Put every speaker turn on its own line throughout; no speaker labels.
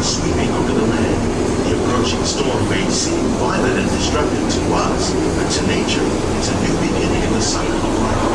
sweeping over the land. The approaching storm may seem violent and destructive to us, but to nature, it's a new beginning in the cycle of life.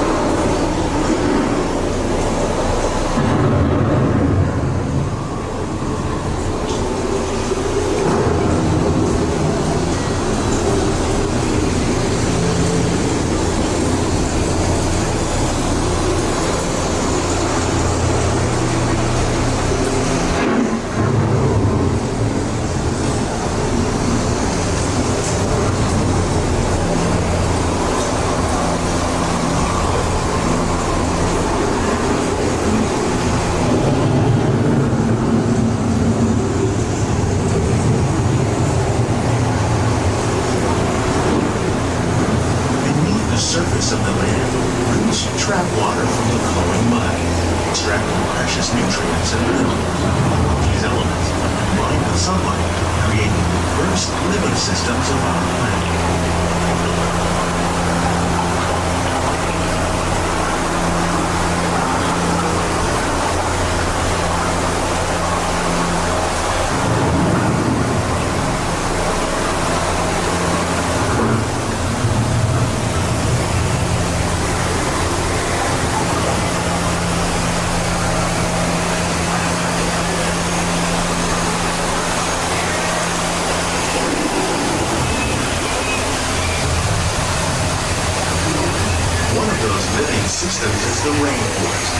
Systems is the rainforest,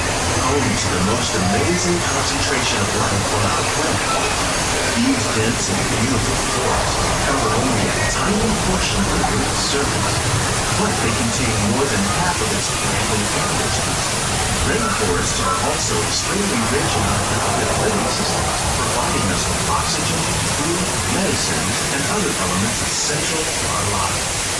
home to the most amazing concentration of life on our planet. These dense and beautiful forests cover only a tiny portion of the Earth's surface, but they contain more than half of its plant and animal species. Rainforests are also extremely rich in uncounted living systems, providing us with oxygen, food, medicines, and other elements essential for our lives.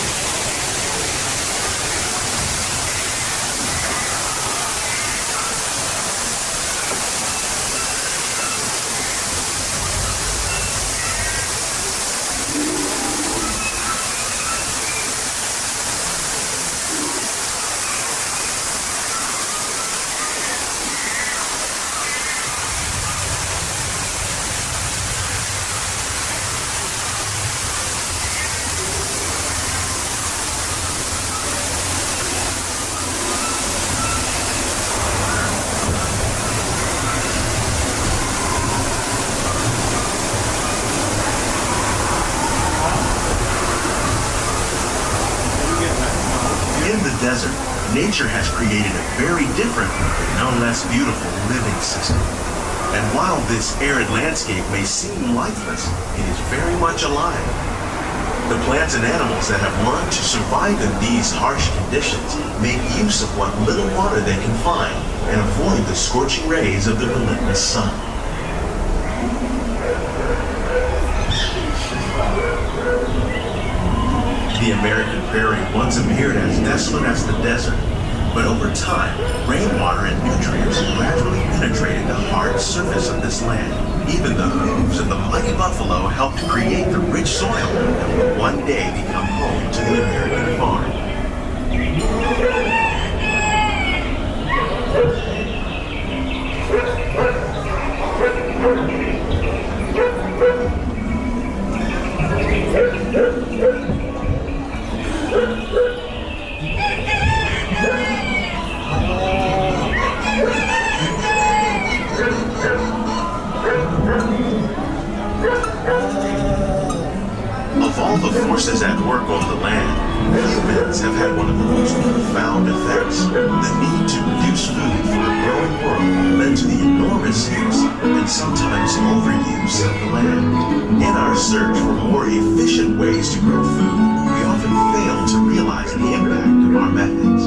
Desert, nature has created a very different, no less beautiful living system. And while this arid landscape may seem lifeless, it is very much alive. The plants and animals that have learned to survive in these harsh conditions make use of what little water they can find and avoid the scorching rays of the relentless sun. The American prairie once appeared as desolate as the desert, but over time, rainwater and nutrients gradually penetrated the hard surface of this land. Even the hooves of the mighty buffalo helped create the rich soil that will one day become home to the American farm. Of all the forces at work on the land, humans have had one of the most profound effects. The need to produce food for a growing world led to the enormous use and sometimes overuse of the land. In our search for more efficient ways to grow food, we often fail to realize the impact of our methods.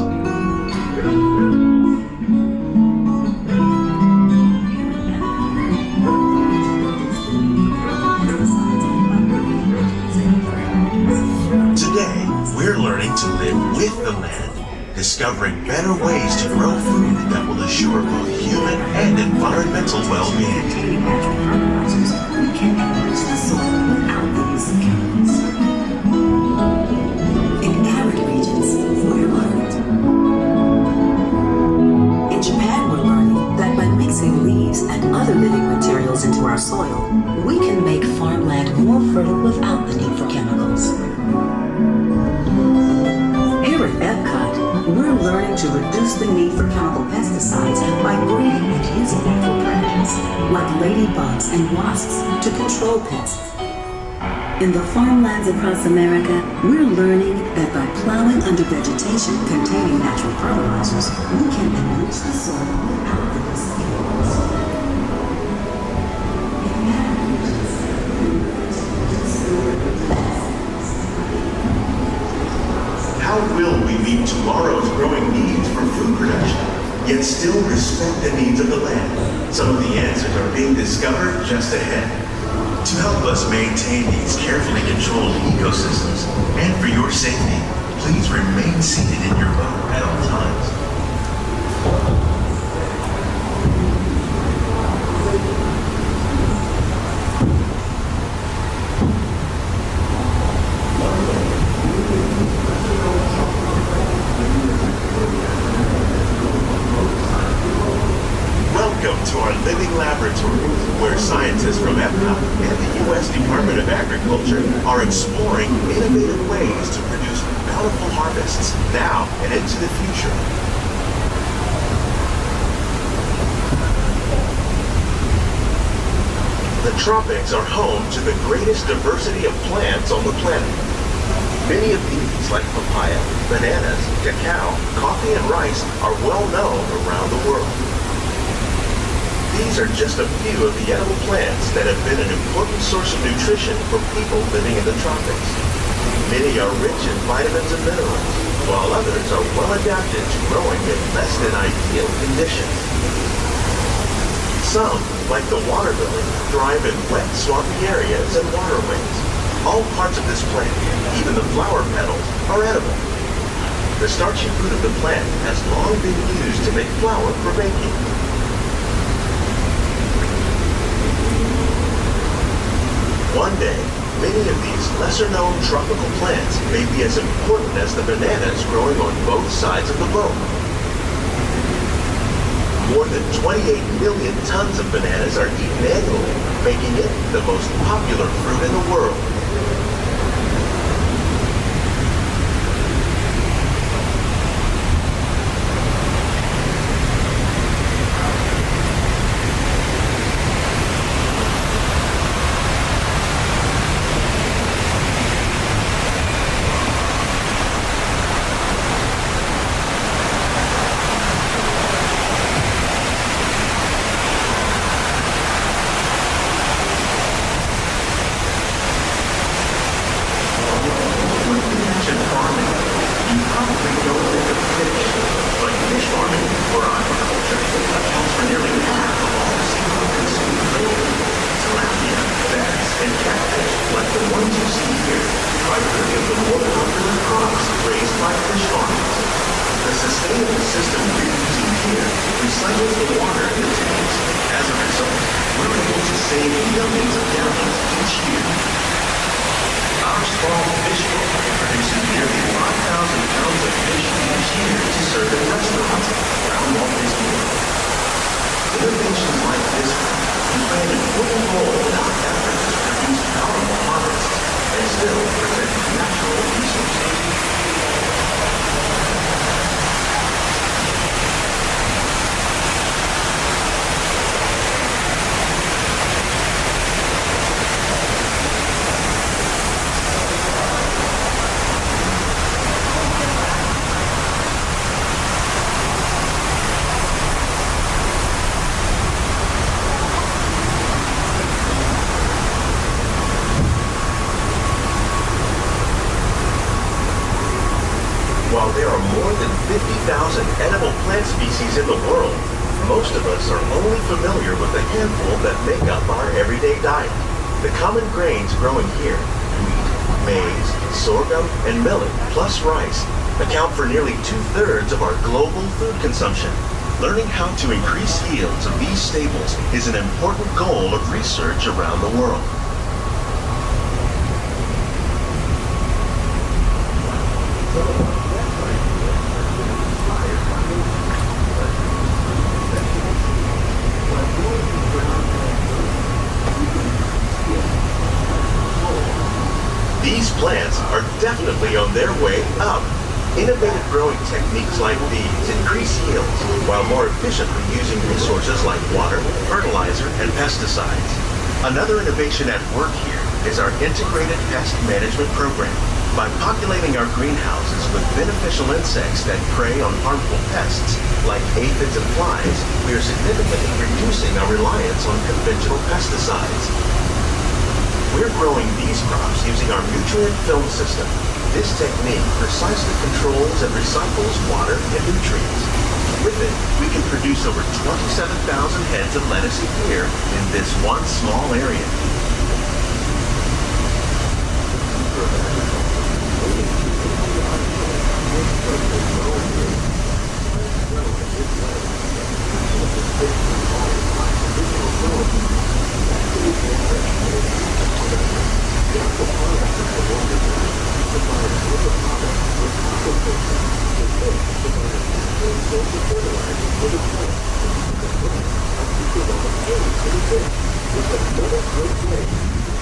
We're learning to live with the land, discovering better ways to grow food that will assure both human and environmental well-being.
We can enrich the soil without the use of chemicals. In arid regions, we're learned. In Japan, we're learning that by mixing leaves and other living materials into our our soil, we can make farmland more fertile without the need for chemicals. Here at EPCOT, we're learning to reduce the need for chemical pesticides by breeding and using natural predators, like ladybugs and wasps, to control pests. In the farmlands across America, we're learning that by plowing under vegetation containing natural fertilizers, we can enrich the soil without the chemicals.
How will we meet tomorrow's growing needs for food production, yet still respect the needs of the land? Some of the answers are being discovered just ahead. To help us maintain these carefully controlled ecosystems, and for your safety, please remain seated in your boat at all times. Welcome to our living laboratory, where scientists from EPCOT and the U.S. Department of Agriculture are exploring innovative ways to produce bountiful harvests now and into the future. The tropics are home to the greatest diversity of plants on the planet. Many of these, like papaya, bananas, cacao, coffee, and rice, are well known around the world. These are just a few of the edible plants that have been an important source of nutrition for people living in the tropics. Many are rich in vitamins and minerals, while others are well adapted to growing in less than ideal conditions. Some, like the water lily, thrive in wet, swampy areas and waterways. All parts of this plant, even the flower petals, are edible. The starchy fruit of the plant has long been used to make flour for baking. One day, many of these lesser-known tropical plants may be as important as the bananas growing on both sides of the boat. More than 28 million tons of bananas are eaten annually, making it the most popular fruit in the world. While there are more than 50,000 edible plant species in the world, most of us are only familiar with a handful that make up our everyday diet. The common grains growing here, wheat, maize, sorghum, and millet, plus rice, account for nearly 2/3 of our global food consumption. Learning how to increase yields of these staples is an important goal of research around the world. These plants are definitely on their way up. Innovative growing techniques like these increase yields while more efficiently using resources like water, fertilizer, and pesticides. Another innovation at work here is our integrated pest management program. By populating our greenhouses with beneficial insects that prey on harmful pests, like aphids and flies, we are significantly reducing our reliance on conventional pesticides. We're growing these crops using our nutrient film system. This technique precisely controls and recycles water and nutrients. With it, we can produce over 27,000 heads of lettuce a year in this one small area.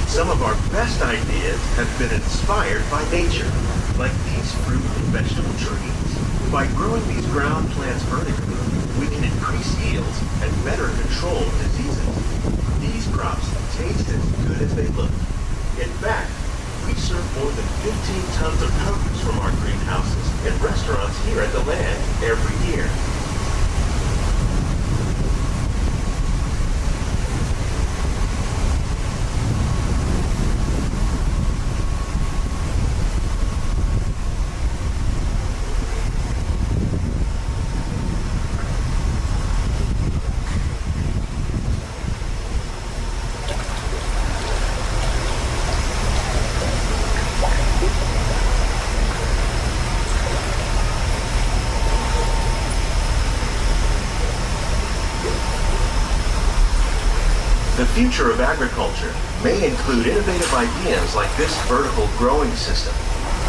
Some of our best ideas have been inspired by nature, like these fruit and vegetable trees. By growing these ground plants vertically, we can increase yields and better control diseases. These crops taste as good as they look. In fact, we serve more than 15 tons of produce from our greenhouses in restaurants here at the land every year. The future of agriculture may include innovative ideas like this vertical growing system.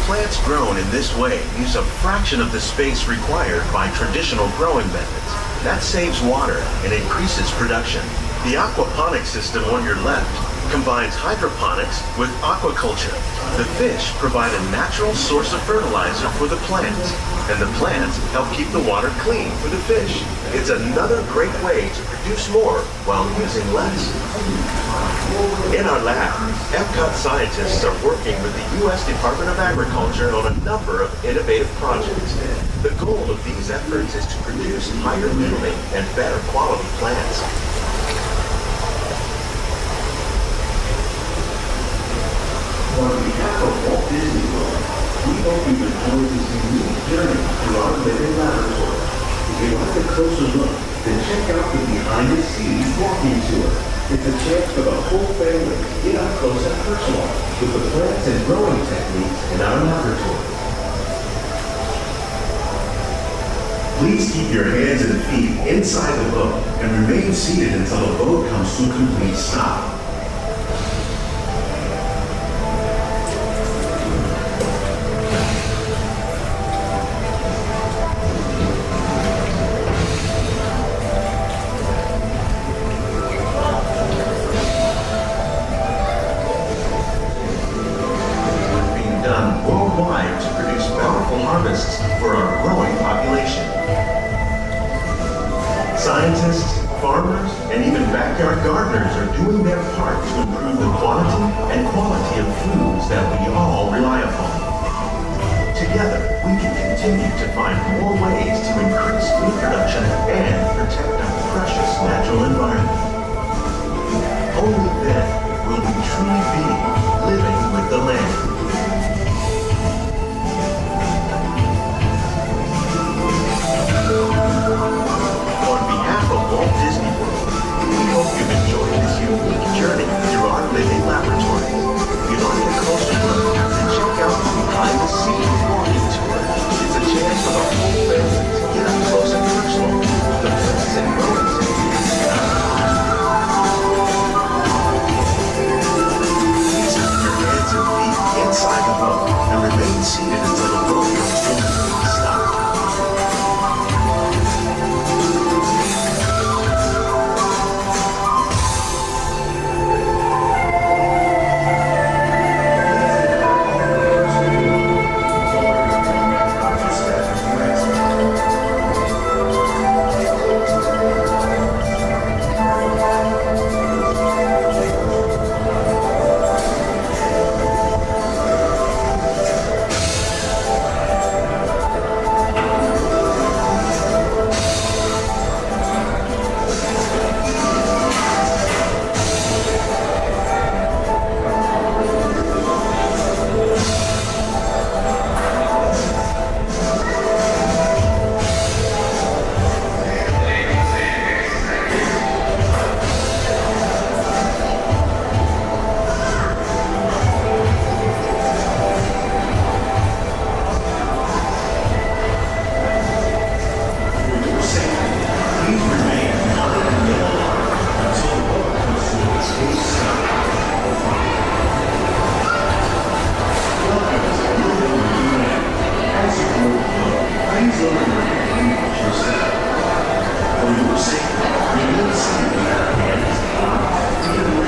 Plants grown in this way use a fraction of the space required by traditional growing methods. That saves water and increases production. The aquaponics system on your left combines hydroponics with aquaculture. The fish provide a natural source of fertilizer for the plants, and the plants help keep the water clean for the fish. It's another great way to produce more while using less. In our lab, EPCOT scientists are working with the U.S. Department of Agriculture on a number of innovative projects. The goal of these efforts is to produce higher yielding and better quality plants. On behalf of Walt Disney World, we hope you've enjoyed this unique journey through our living laboratory. If you'd like a closer look, then check out the behind-the-scenes walking tour. It's a chance for the whole family to get up close and personal with the plants and growing techniques in our laboratory. Please keep your hands and feet inside the boat and remain seated until the boat comes to a complete stop. Worldwide to produce bountiful harvests for our growing population. Scientists, farmers, and even backyard gardeners are doing their part to improve the quantity and quality of foods that we all rely upon. Together, we can continue to find more ways to increase food production and protect our precious natural environment. Only then will we truly be living with the land. On behalf of Walt Disney World, we hope you've enjoyed this unique journey through our living laboratory. If you'd like a closer look, then check out the behind-the-scenes walking tour. It's a chance for the whole family to get up close and personal with the plants and growing techniques. For your sake, we will send you hands off.